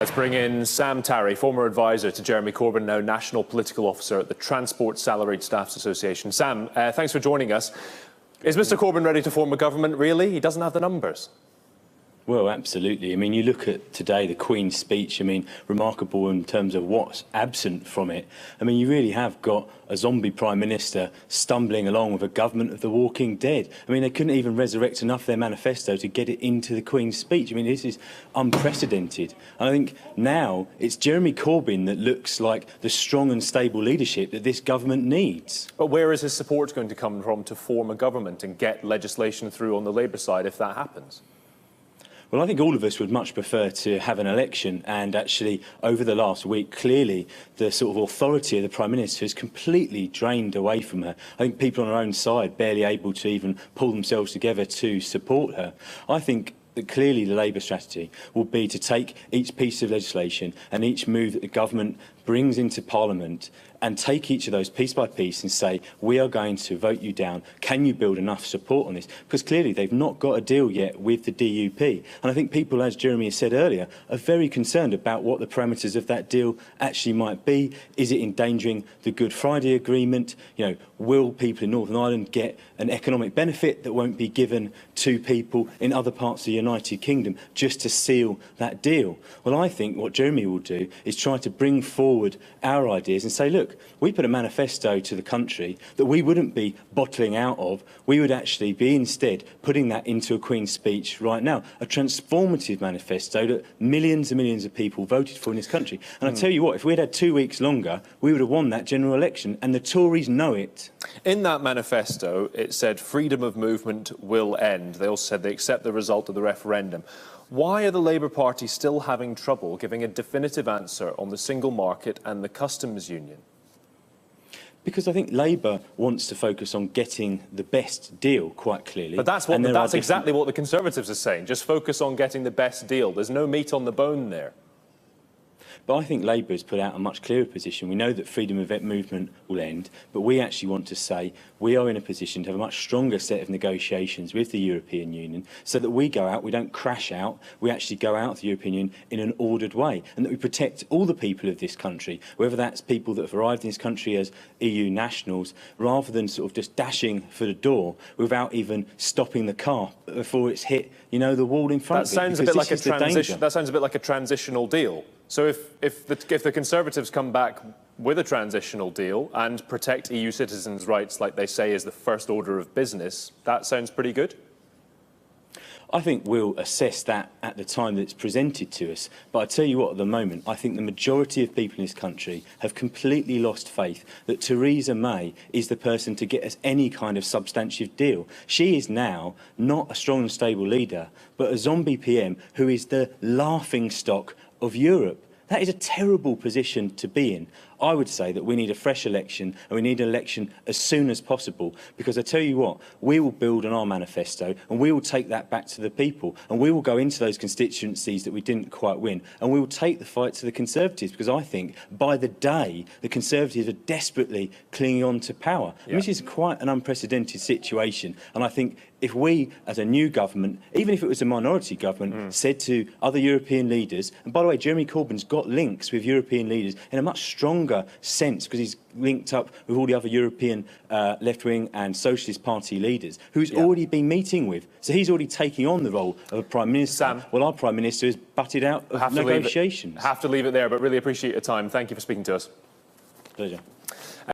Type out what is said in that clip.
Let's bring in Sam Tarry, former advisor to Jeremy Corbyn, now national political officer at the Transport Salaried Staffs Association. Sam, thanks for joining us. Is Mr Corbyn ready to form a government, really? He doesn't have the numbers. Well, absolutely. I mean, you look at today, the Queen's speech, I mean, remarkable in terms of what's absent from it. I mean, you really have got a zombie Prime Minister stumbling along with a government of the walking dead. I mean, they couldn't even resurrect enough of their manifesto to get it into the Queen's speech. I mean, this is unprecedented. And I think now it's Jeremy Corbyn that looks like the strong and stable leadership that this government needs. But where is his support going to come from to form a government and get legislation through on the Labour side if that happens? Well, I think all of us would much prefer to have an election, and actually over the last week, clearly the sort of authority of the Prime Minister has completely drained away from her. I think people on her own side barely able to even pull themselves together to support her. I think that clearly the Labour strategy will be to take each piece of legislation and each move that the government brings into Parliament and take each of those piece by piece and say, we are going to vote you down. Can you build enough support on this? Because clearly they've not got a deal yet with the DUP. And I think people, as Jeremy has said earlier, are very concerned about what the parameters of that deal actually might be. Is it endangering the Good Friday Agreement? You know, will people in Northern Ireland get an economic benefit that won't be given to people in other parts of the United Kingdom just to seal that deal? Well, I think what Jeremy will do is try to bring forward our ideas and say, look, we put a manifesto to the country that we wouldn't be bottling out of. We would actually be instead putting that into a Queen's speech right now, a transformative manifesto that millions and millions of people voted for in this country. And I tell you what, if we'd had 2 weeks longer, we would have won that general election, and the Tories know it. In that manifesto, it said freedom of movement will end. They also said they accept the result of the referendum. Why are the Labour Party still having trouble giving a definitive answer on the single market and the customs union? Because I think Labour wants to focus on getting the best deal, quite clearly. But that's exactly what the Conservatives are saying. Just focus on getting the best deal. There's no meat on the bone there. But I think Labour has put out a much clearer position. We know that freedom of movement will end, but we actually want to say we are in a position to have a much stronger set of negotiations with the European Union so that we go out, we don't crash out, we actually go out of the European Union in an ordered way, and that we protect all the people of this country, whether that's people that have arrived in this country as EU nationals, rather than sort of just dashing for the door without even stopping the car before it's hit, you know, the wall in front of it. Sounds a bit like a transition. That sounds a bit like a transitional deal. So if the Conservatives come back with a transitional deal and protect EU citizens' rights, like they say is the first order of business, that sounds pretty good? I think we'll assess that at the time that it's presented to us. But I tell you what, at the moment, I think the majority of people in this country have completely lost faith that Theresa May is the person to get us any kind of substantive deal. She is now not a strong and stable leader, but a zombie PM who is the laughingstock of Europe. That is a terrible position to be in. I would say that we need a fresh election, and we need an election as soon as possible, because I tell you what, we will build on our manifesto and we will take that back to the people, and we will go into those constituencies that we didn't quite win, and we will take the fight to the Conservatives, because I think by the day the Conservatives are desperately clinging on to power. Yeah. And this is quite an unprecedented situation, and I think if we, as a new government, even if it was a minority government, said to other European leaders, and by the way, Jeremy Corbyn's got links with European leaders in a much stronger sense, because he's linked up with all the other European left-wing and Socialist Party leaders, who's already been meeting with. So he's already taking on the role of a Prime Minister. Sam, well, our Prime Minister is butted out of negotiations. Have to leave it there, but really appreciate your time. Thank you for speaking to us. Pleasure.